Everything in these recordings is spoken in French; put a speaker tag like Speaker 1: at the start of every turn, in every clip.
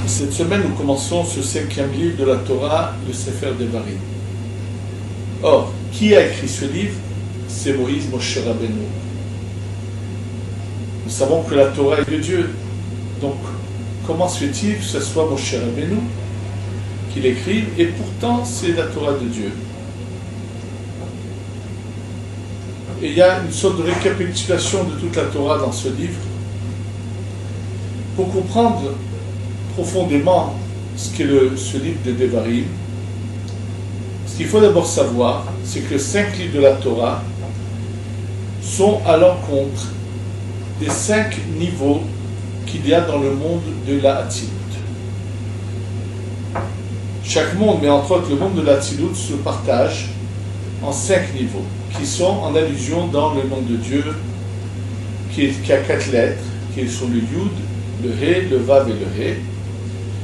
Speaker 1: Cette semaine, nous commençons ce 5e livre de la Torah, le Sefer Devarim. Or, qui a écrit ce livre? C'est Moïse, Moshe Rabbeinu. Nous savons que la Torah est de Dieu. Donc, comment se fait-il que ce soit Moshe Rabbeinu qui l'écrive, et pourtant c'est la Torah de Dieu? Et il y a une sorte de récapitulation de toute la Torah dans ce livre. Pour comprendre profondément ce qu'est ce livre de Devarim, ce qu'il faut d'abord savoir, c'est que 5 livres de la Torah sont à l'encontre des 5 niveaux qu'il y a dans le monde de la Hatzilut. Chaque monde, mais entre autres le monde de la Hatzilut, se partage en 5 niveaux, qui sont en allusion dans le nom de Dieu, qui a 4 lettres, qui sont le Yud, le He, le Vav et le He.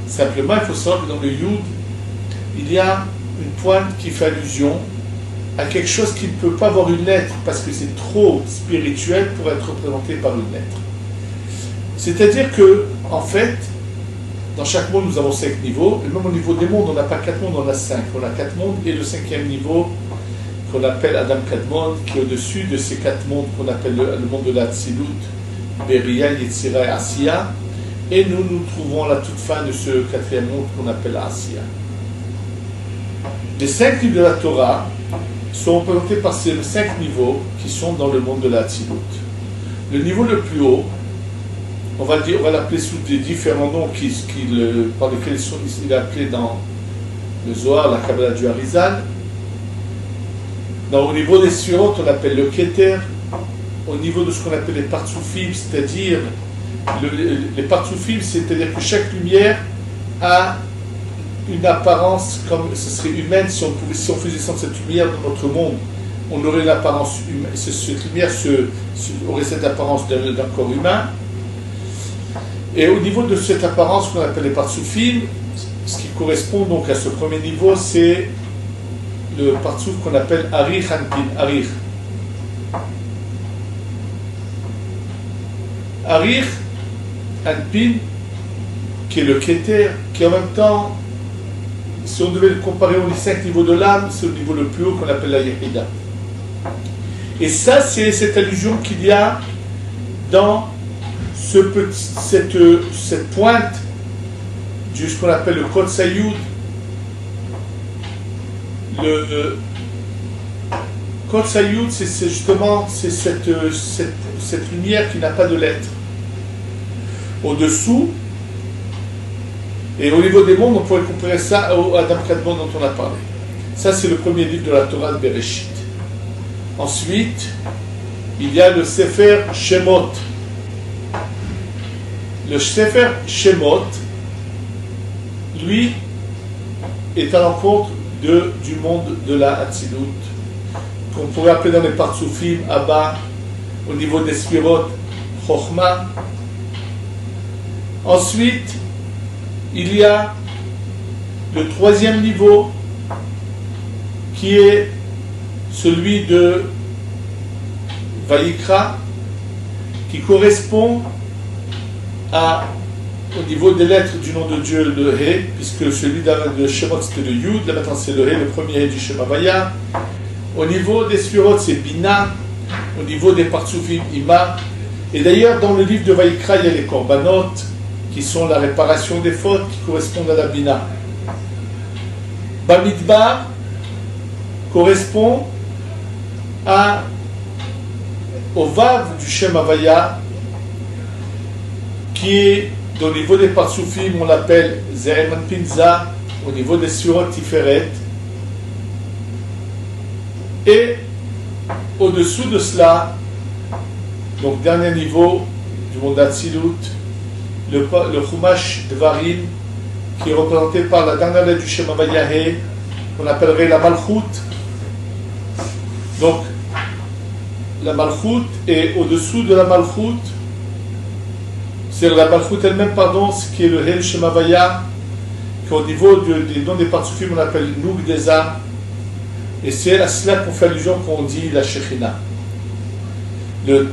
Speaker 1: Simplement, il faut savoir que dans le Yud, il y a une pointe qui fait allusion à quelque chose qui ne peut pas avoir une lettre, parce que c'est trop spirituel pour être représenté par une lettre. C'est-à-dire que, en fait, dans chaque monde, nous avons 5 niveaux, et même au niveau des mondes, on n'a pas 4 mondes, on a 5. On a 4 mondes, et le 5e niveau, qu'on appelle Adam Kadmon, qui est au-dessus de ces 4 mondes qu'on appelle le monde de la Tzilut, Beria, Yetzira et Asiya, et nous nous trouvons à la toute fin de ce 4e monde qu'on appelle Asiya. Les 5 livres de la Torah sont représentés par ces 5 niveaux qui sont dans le monde de la Tzilut. Le niveau le plus haut, on va l'appeler sous des différents noms par lesquels il est appelé dans le Zohar, la Kabbalah du Harizal. Au niveau des Sfirot, on appelle le Keter. Au niveau de ce qu'on appelle les Partsoufim, c'est-à-dire les Partsoufim, c'est-à-dire que chaque lumière a une apparence comme ce serait humaine. Si on faisait descendre cette lumière dans notre monde, on aurait une apparence humaine. Cette lumière aurait cette apparence d'un corps humain. Et au niveau de cette apparence qu'on appelle les Partsoufim, ce qui correspond donc à ce premier niveau, c'est le Partsouf qu'on appelle Arir Hanpin. Arir Hanpin, qui est le Keter, qui en même temps, si on devait le comparer aux 5 niveaux de l'âme, c'est le niveau le plus haut qu'on appelle la Yehida. Et ça, c'est cette allusion qu'il y a dans cette pointe de ce qu'on appelle le Kol Sayud. Le Kol Sayud, c'est justement cette lumière qui n'a pas de lettres. Au-dessous, et au niveau des mondes, on pourrait comparer ça au Adam Kadmon dont on a parlé. Ça, c'est le premier livre de la Torah de Bereshit. Ensuite, il y a le Sefer Shemot. Le Sefer Shemot, lui, est à l'encontre du monde de la Hatzilut, qu'on pourrait appeler dans les Partsoufim, Abba, au niveau des Sfirot, Chochma. Ensuite, il y a le 3e niveau, qui est celui de Vayikra, qui correspond au niveau des lettres du nom de Dieu, le He, puisque celui de Shemot c'était le Yud, là maintenant c'est le He, le premier He du Shema Vaya. Au niveau des Sfirot, c'est Bina. Au niveau des Partsoufim, Ima. Et d'ailleurs, dans le livre de Vayikra, il y a les Korbanot, qui sont la réparation des fautes, qui correspondent à la Bina. Bamidbar correspond au Vav du Shema Vaya, qui est au niveau des Partsoufim, on l'appelle Ze'eman Pinza, au niveau des Sfirot Tiferet. Et au-dessous de cela, donc dernier niveau du monde d'Atsilut, le Chumash Devarim, qui est représenté par la dernière lettre du Shema Vayahe, qu'on appellerait la Malchut. Donc, la Malchut, et au-dessous de la Malchut, c'est la Malchut elle-même, pardon, ce qui est le Hel Shema Vaya, qu'au niveau des noms des participes, on appelle Noug Deza, et c'est à cela qu'on fait allusion quand on dit la Shekhina. Le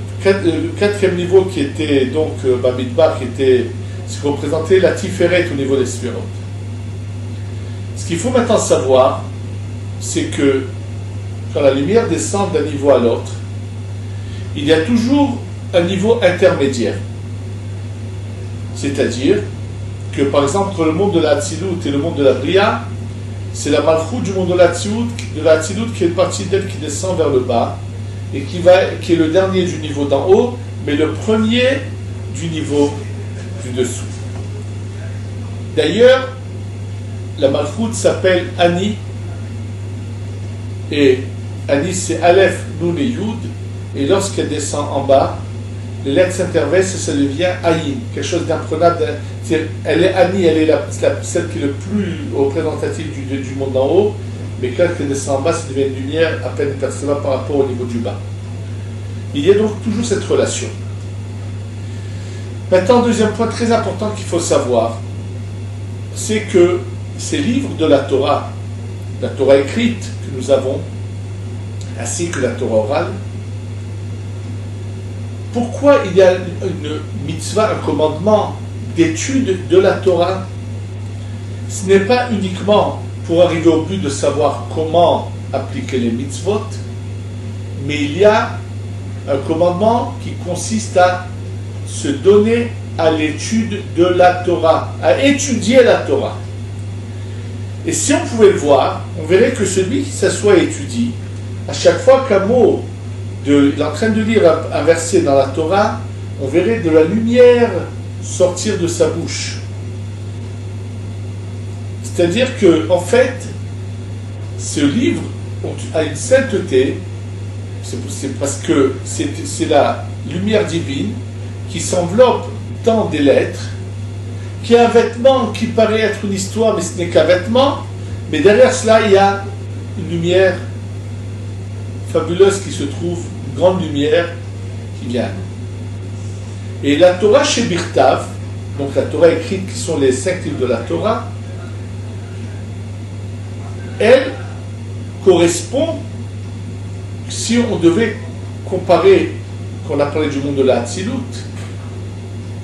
Speaker 1: quatrième niveau qui était donc Bamidbar, qui représentait la Tiferet au niveau des Sphirot. Ce qu'il faut maintenant savoir, c'est que quand la lumière descend d'un niveau à l'autre, il y a toujours un niveau intermédiaire. C'est-à-dire que, par exemple, entre le monde de la Hatzilut et le monde de la Bria, c'est la Malchut du monde de la Hatzilut qui est une partie d'elle qui descend vers le bas et qui est le dernier du niveau d'en haut, mais le premier du niveau du dessous. D'ailleurs, la Malchut s'appelle Ani, et Ani c'est Aleph, Nun et Yud, et lorsqu'elle descend en bas, les lettres s'interversent et ça devient Ayin, quelque chose d'imprenable. Elle est Ani, elle est celle qui est le plus représentative du monde d'en haut, mais quand elle descend en bas, ça devient une lumière à peine percevable par rapport au niveau du bas. Il y a donc toujours cette relation. Maintenant, deuxième point très important qu'il faut savoir, c'est que ces livres de la Torah écrite que nous avons, ainsi que la Torah orale, pourquoi il y a une mitzvah, un commandement d'étude de la Torah? Ce n'est pas uniquement pour arriver au but de savoir comment appliquer les mitzvot, mais il y a un commandement qui consiste à se donner à l'étude de la Torah, à étudier la Torah. Et si on pouvait le voir, on verrait que celui qui s'assoit et étudie, à chaque fois qu'un mot, il est en train de lire un verset dans la Torah, on verrait de la lumière sortir de sa bouche. C'est-à-dire que, en fait, ce livre a une sainteté, c'est parce que c'est la lumière divine qui s'enveloppe dans des lettres, qui a un vêtement qui paraît être une histoire, mais ce n'est qu'un vêtement, mais derrière cela, il y a une lumière fabuleuse qui se trouve, une grande lumière qui vient. Et la Torah chez Birtav, donc la Torah écrite qui sont les 5 livres de la Torah, elle correspond, si on devait comparer, qu'on a parlé du monde de la Hatzilut,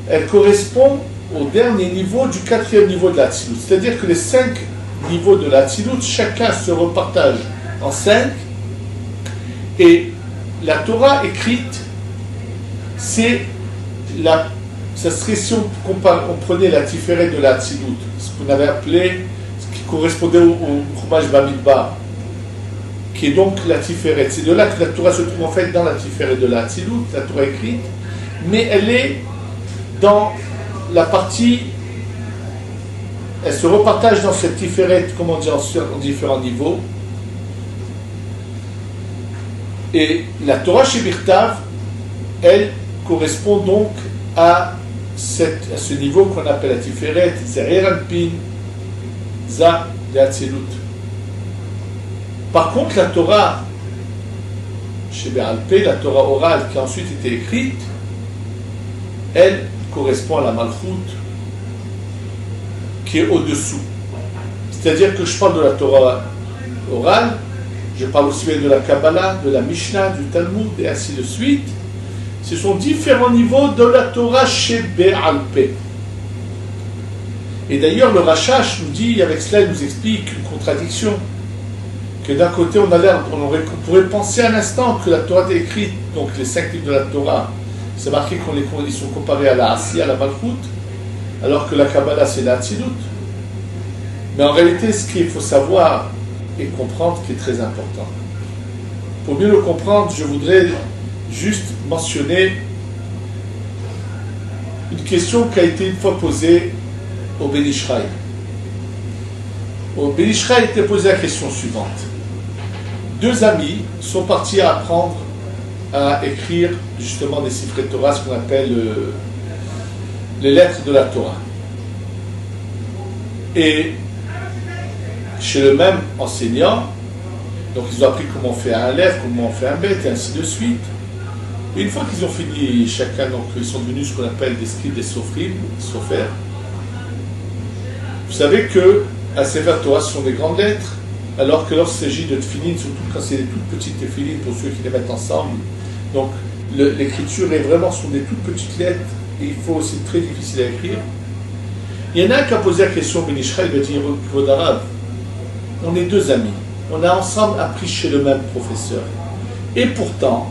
Speaker 1: elle correspond au dernier niveau du 4e niveau de la Hatzilut. C'est-à-dire que les 5 niveaux de la Hatzilut, chacun se repartage en 5, et la Torah écrite, ça serait si on prenait la Tiferet de la Hatzilut, ce qu'on avait appelé, ce qui correspondait au Chumash Bamidbar, qui est donc la Tiferet. C'est de là que la Torah se trouve en fait dans la Tiferet de la Hatzilut, la Torah écrite, mais elle est dans la partie, elle se repartage dans cette Tiferet, comme on dit, en différents niveaux. Et la Torah chez Birtav, elle correspond donc à ce niveau qu'on appelle la Tiferet, c'est Eranpin, Za, de Hatzilut. Par contre, la Torah chez Béalpé, la Torah orale qui a ensuite été écrite, elle correspond à la Malchut qui est au-dessous. C'est-à-dire que je parle de la Torah orale, je parle aussi bien de la Kabbalah, de la Mishnah, du Talmud et ainsi de suite. Ce sont différents niveaux de la Torah chez Béalpé. Et d'ailleurs, le Rashash nous dit, avec cela, il nous explique une contradiction. Que d'un côté, on pourrait penser un instant que la Torah est écrite, donc les 5 livres de la Torah, c'est marqué qu'ils sont comparés à la Assi, à la Malchut, alors que la Kabbalah, c'est la Hatzilut. Mais en réalité, ce qu'il faut savoir et comprendre qui est très important. Pour mieux le comprendre, je voudrais juste mentionner une question qui a été une fois posée au Ben Ishraï. Au Ben Ishraï était posée la question suivante. 2 amis sont partis à apprendre à écrire justement des Sifrei Torah, ce qu'on appelle les lettres de la Torah. Et chez le même enseignant, donc ils ont appris comment on fait un Aleph, comment on fait un Bet, et ainsi de suite. Et une fois qu'ils ont fini chacun, donc ils sont devenus ce qu'on appelle des scribes, des sophrim, sophères. Vous savez que à Sefer Torah, ce sont des grandes lettres, alors que lorsqu'il s'agit de tefilin, surtout quand c'est des toutes petites tefilin pour ceux qui les mettent ensemble, donc l'écriture est vraiment sur des toutes petites lettres, et il faut aussi très difficile à écrire. Il y en a un qui a posé la question, Ben Ishraï, il va dire, Kvod Arav, on est deux amis, on a ensemble appris chez le même professeur, et pourtant,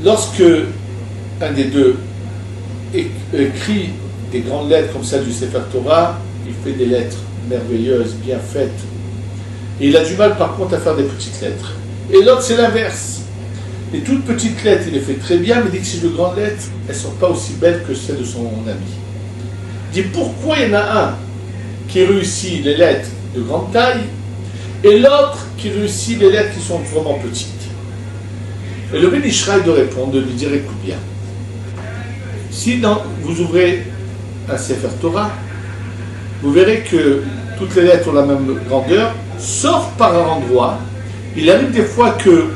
Speaker 1: lorsque un des deux écrit des grandes lettres comme celle du Sefer Torah, il fait des lettres merveilleuses, bien faites, et il a du mal par contre à faire des petites lettres. Et l'autre c'est l'inverse. Les toutes petites lettres il les fait très bien, mais dès que c'est de grandes lettres, elles ne sont pas aussi belles que celles de son ami. Il dit pourquoi il y en a un qui réussit les lettres de grande taille et l'autre qui réussit les lettres qui sont vraiment petites. Et le Ben Ishraï de répondre, de lui dire écoute bien, si vous ouvrez un Sefer Torah, vous verrez que toutes les lettres ont la même grandeur, sauf par un endroit. Il arrive des fois que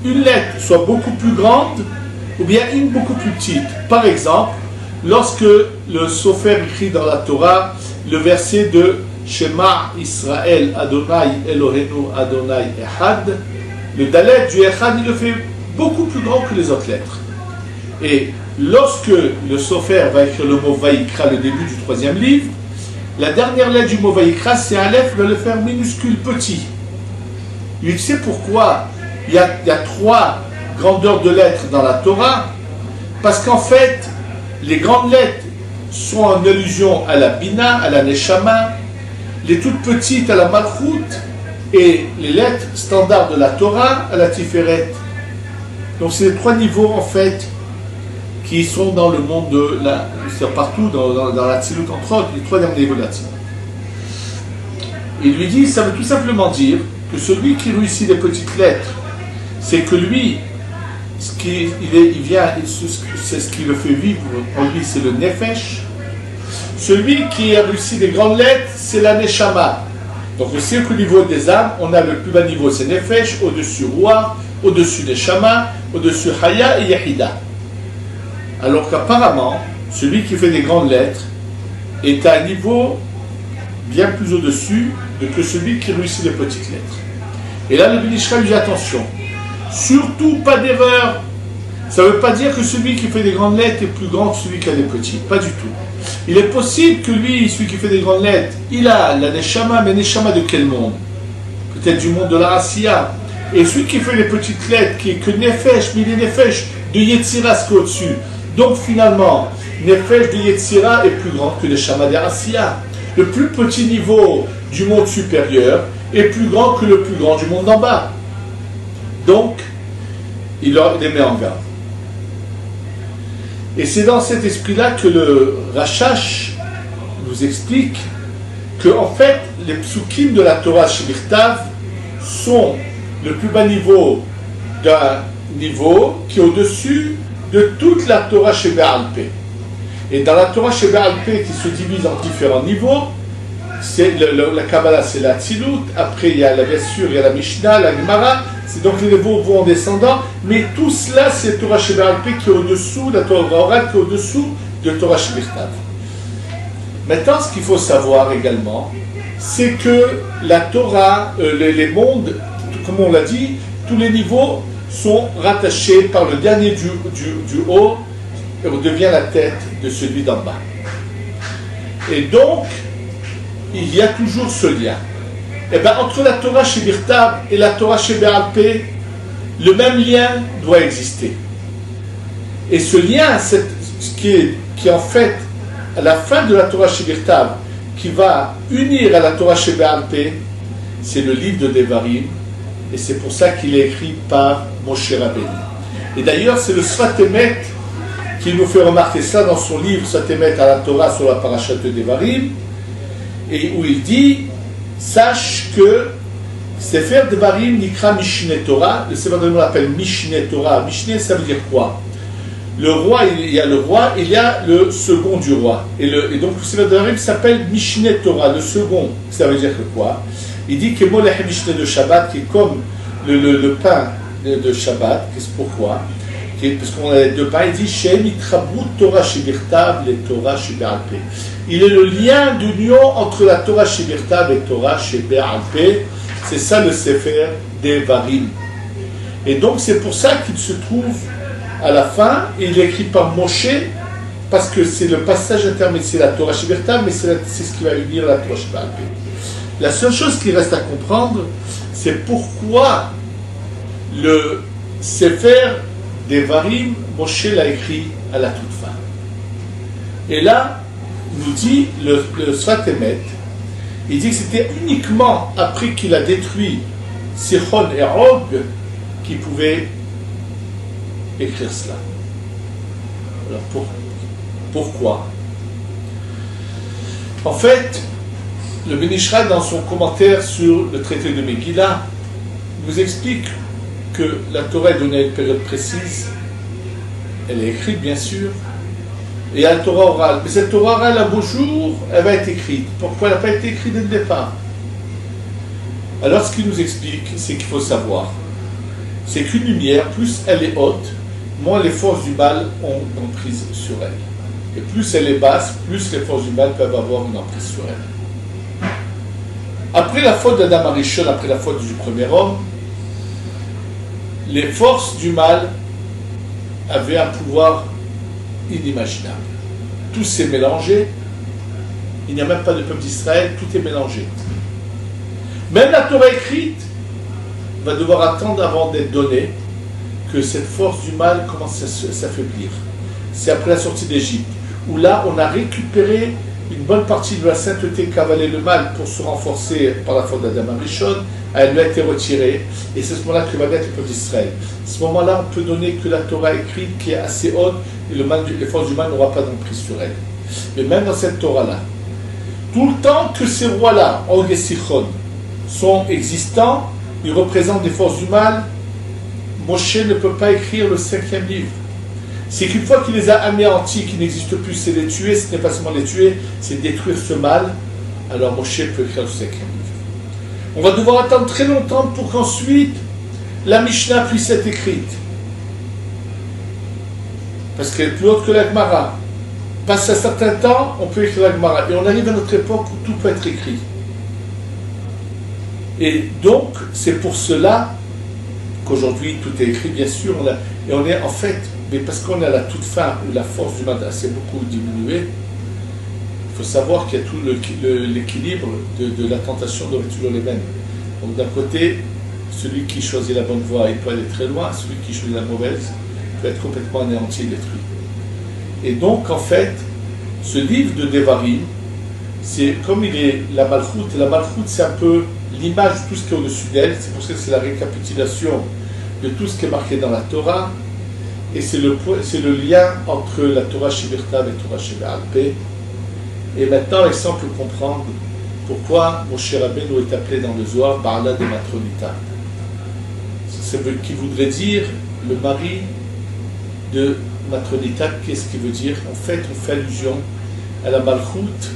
Speaker 1: une lettre soit beaucoup plus grande ou bien une beaucoup plus petite. Par exemple, lorsque le Sofer écrit dans la Torah le verset de Shema Israël Adonai Elohenu Adonai Echad, le Dalet du Echad, il le fait beaucoup plus grand que les autres lettres. Et lorsque le Sofer va écrire le mot Vaïkra, le début du 3e livre, la dernière lettre du mot Vaïkra, c'est Aleph, il va le faire minuscule, petit. Il sait pourquoi il y a 3 grandeurs de lettres dans la Torah, parce qu'en fait, les grandes lettres sont en allusion à la Bina, à la Neshama, les toutes petites à la Malchut, et les lettres standards de la Torah à la Tiferet. Donc c'est les 3 niveaux en fait qui sont dans le monde de la, c'est partout dans la Tzilut entre autres, les 3 derniers niveaux de la Tzilut. Il lui dit, ça veut tout simplement dire que celui qui réussit les petites lettres, c'est que lui, c'est ce qui le fait vivre en lui, c'est le Nefesh. Celui qui a réussi les grandes lettres, c'est la Neshama. Donc on sait qu'au niveau des âmes, on a le plus bas niveau, c'est Nefesh, au-dessus Roi, au-dessus Neshama, au-dessus Haya et Yahida. Alors qu'apparemment, celui qui fait des grandes lettres est à un niveau bien plus au-dessus que celui qui réussit les petites lettres. Et là, le Ben Ishraï lui dit attention, surtout pas d'erreur. Ça ne veut pas dire que celui qui fait des grandes lettres est plus grand que celui qui a des petites, pas du tout. Il est possible que lui, celui qui fait des grandes lettres, il a la Neshama, mais Neshama de quel monde? Peut-être du monde de la Asiya. Et celui qui fait les petites lettres, qui est que Nefesh, mais il est Nefesh de Yetzira, ce qui est au-dessus. Donc finalement, Nefesh de Yetzira est plus grand que Neshama de Asiya. Le plus petit niveau du monde supérieur est plus grand que le plus grand du monde d'en bas. Donc, il les met en garde. Et c'est dans cet esprit-là que le Rashash nous explique que, en fait, les psukim de la Torah Shebirtav sont le plus bas niveau d'un niveau qui est au-dessus de toute la Torah Sheba'al-Peh. Et dans la Torah Sheba'al-Peh qui se divise en différents niveaux, c'est la Kabbalah, c'est la Tzilut, après il y a la Vessure, il y a la Mishnah, la Gemara, c'est donc les niveaux vont en descendant, mais tout cela c'est Torah Sheba'al-Peh qui est au-dessous, la Torah orale qui est au-dessous de Torah Shebirtav. Maintenant, ce qu'il faut savoir également, c'est que la Torah, les mondes, comme on l'a dit, tous les niveaux sont rattachés par le dernier du haut, et devient la tête de celui d'en bas. Et donc, il y a toujours ce lien. Et bien, entre la Torah Shebirtav et la Torah Sheba'al-Peh, le même lien doit exister. Et ce lien, ce qui est en fait à la fin de la Torah Shebirtav, qui va unir à la Torah Sheba'al-Peh, c'est le livre de Devarim, et c'est pour ça qu'il est écrit par Moshe Rabbeinu. Et d'ailleurs, c'est le Sfat Emet qui nous fait remarquer ça dans son livre Sfat Emet à la Torah sur la parashat de Devarim, et où il dit, sache que Sefer Devarim Nikra Mishneh Torah, le Sefer Devarim l'appelle Mishneh Torah. Mishneh, ça veut dire quoi? Le roi, il y a le roi, il y a le second du roi. Et donc le Sefer Devarim s'appelle Mishneh Torah, le second. Ça veut dire que quoi? Il dit que Molech Mishneh de Shabbat, qui est comme le pain de Shabbat, qu'est-ce pourquoi? parce qu'on a les deux pains, il dit Shem Itrabut Torah Shebirtav et Torah Shebe'alpeh. Il est le lien d'union entre la Torah Shebirtav et Torah Shebe'alpeh. C'est ça le Sefer Devarim. Et donc c'est pour ça qu'il se trouve à la fin, et il est écrit par Moshe, parce que c'est le passage intermédiaire, c'est la Torah Shebirtav, mais c'est ce qui va unir la Torah Shebe'alpeh. La seule chose qui reste à comprendre, c'est pourquoi le Sefer Devarim, Moshe l'a écrit à la toute fin. Et là, nous dit le Sfat Emet, il dit que c'était uniquement après qu'il a détruit Sichon et Og qu'il pouvait écrire cela. Alors pourquoi? En fait, le Ben Ishraï, dans son commentaire sur le traité de Megillah, nous explique que la Torah est donnée à une période précise, elle est écrite bien sûr, et il y a la Torah orale. Mais cette Torah orale, un beau jour, elle va être écrite. Pourquoi elle n'a pas été écrite dès le départ? Alors ce qu'il nous explique, c'est qu'il faut savoir, c'est qu'une lumière, plus elle est haute, moins les forces du mal ont une emprise sur elle. Et plus elle est basse, plus les forces du mal peuvent avoir une emprise sur elle. Après la faute d'Adam Arishon, après la faute du premier homme, les forces du mal avaient un pouvoir inimaginable. Tout s'est mélangé. Il n'y a même pas de peuple d'Israël, tout est mélangé. Même la Torah écrite va devoir attendre avant d'être donnée que cette force du mal commence à s'affaiblir. C'est après la sortie d'Égypte, où là on a récupéré une bonne partie de la sainteté qu'avalait le mal pour se renforcer par la faute d'Adam Arishon. Elle lui a été retirée, et c'est à ce moment-là que va naître le peuple d'Israël. À ce moment-là, on peut donner que la Torah écrite qui est assez haute, et les forces du mal n'auront pas d'emprise sur elle. Mais même dans cette Torah-là, tout le temps que ces rois-là, Og et Sichon, sont existants, ils représentent des forces du mal, Moshe ne peut pas écrire le 5e livre. C'est qu'une fois qu'il les a anéantis, qu'ils n'existent plus, c'est les tuer, ce n'est pas seulement les tuer, c'est détruire ce mal, alors Moshe peut écrire le 5e livre. On va devoir attendre très longtemps pour qu'ensuite la Mishnah puisse être écrite. Parce qu'elle est plus haute que la Gemara. Passe un certain temps, on peut écrire la Gemara. Et on arrive à notre époque où tout peut être écrit. Et donc, c'est pour cela qu'aujourd'hui tout est écrit, bien sûr. Et on est en fait, mais parce qu'on est à la toute fin où la force du mal s'est beaucoup diminuée, il faut savoir qu'il y a tout l'équilibre de la tentation de toujours les mêmes. Donc d'un côté, celui qui choisit la bonne voie, il peut aller très loin, celui qui choisit la mauvaise peut être complètement anéanti et détruit. Et donc en fait, ce livre de Devarim, c'est comme il est la Malchoute, et la Malchoute c'est un peu l'image de tout ce qui est au-dessus d'elle, c'est pour ça que c'est la récapitulation de tout ce qui est marqué dans la Torah, et c'est le lien entre la Torah Shebirtav et la Torah Shebe'alpeh. Et maintenant, il semble comprendre pourquoi Moshe Rabbeinu est appelé dans le Zohar Ba'ala de Matronita. C'est ce qui voudrait dire le mari de Matronita. Qu'est-ce qu'il veut dire? En fait, on fait allusion à la Malchoute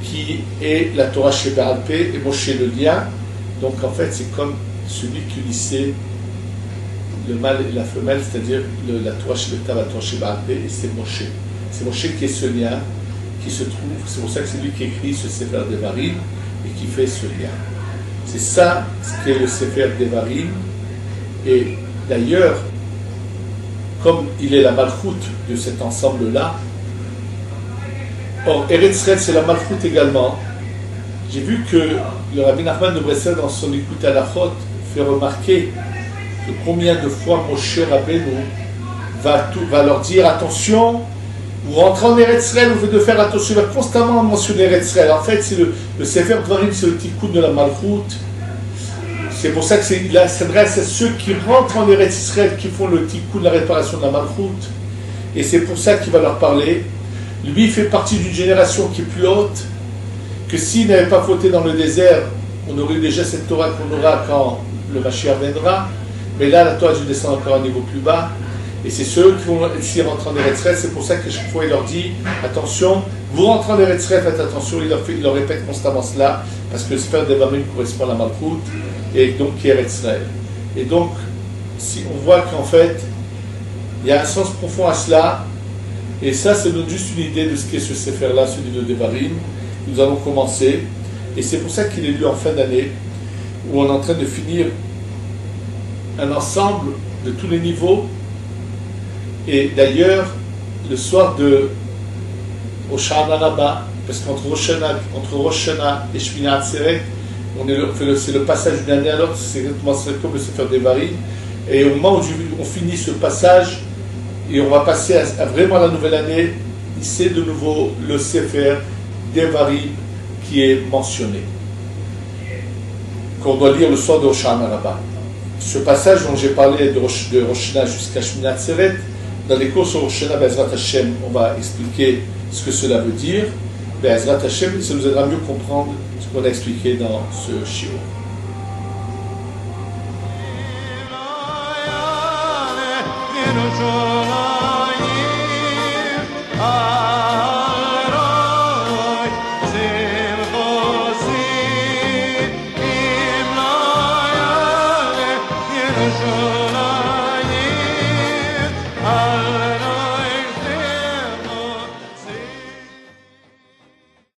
Speaker 1: qui est la Torah Shebe'alpeh et Moshe le lien. Donc en fait, c'est comme celui qui unissait le mâle et la femelle, c'est-à-dire la Torah Shebirtav, la Torah Shebe'alpeh, et c'est Moshe. C'est Moshe qui est ce lien. Qui se trouve, c'est pour ça que c'est lui qui écrit ce Sefer Devarim et qui fait ce lien. C'est ça ce qu'est le Sefer Devarim. Et d'ailleurs, comme il est la malchoute de cet ensemble-là, or Eretz Israël c'est la malchoute également. J'ai vu que le Rabbi Nachman de Breslev dans son écoute à la Chot fait remarquer que combien de fois Moshe Rabbeinu va leur dire attention. Vous rentrez en Eretz Israël, vous devez faire attention, il va constamment mentionner Eretz Israël. En fait, c'est le Sefer Devarim, c'est le tikkun de la malchoute. C'est pour ça qu'il s'adresse à ceux qui rentrent en Eretz Israël, qui font le tikkun de la réparation de la malchoute. Et c'est pour ça qu'il va leur parler. Lui, il fait partie d'une génération qui est plus haute, que s'il n'avait pas fauté dans le désert, on aurait déjà cette Torah qu'on aura quand le Mashiach viendra. Mais là, la Torah dû descendre encore à un niveau plus bas. Et c'est ceux qui vont ici rentrer en Eretz Israël, c'est pour ça que chaque fois il leur dit attention, vous rentrez en Eretz Israël, faites attention, il leur répète constamment cela, parce que le Sefer Devarim correspond à la Malchoute, et donc qui est Eretz Israël. Et donc, si on voit qu'en fait, Il y a un sens profond à cela, et ça donne juste une idée de ce qu'est ce Sefer-là, ce livre de Devarim. Nous allons commencer, et c'est pour ça qu'il est lu en fin d'année, où on est en train de finir un ensemble de tous les niveaux. Et d'ailleurs, le soir de Hoshana Rabbah, parce qu'entre Rosh Hashanah et Shmini Atzeret, c'est le passage d'une année à l'autre, c'est exactement comme le Sefer Devarim. Et au moment où on finit ce passage, et on va passer à vraiment la nouvelle année, c'est de nouveau le Sefer Devarim qui est mentionné, qu'on doit lire le soir de Hoshana Rabbah. Ce passage dont j'ai parlé de Rosh Hashanah jusqu'à Shmini Atzeret, dans les cours sur Rosh Hashanah, Be'ezrat Hashem, on va expliquer ce que cela veut dire. Be'ezrat Hashem, ça nous aidera à mieux comprendre ce qu'on a expliqué dans ce shiur.
Speaker 2: Joy.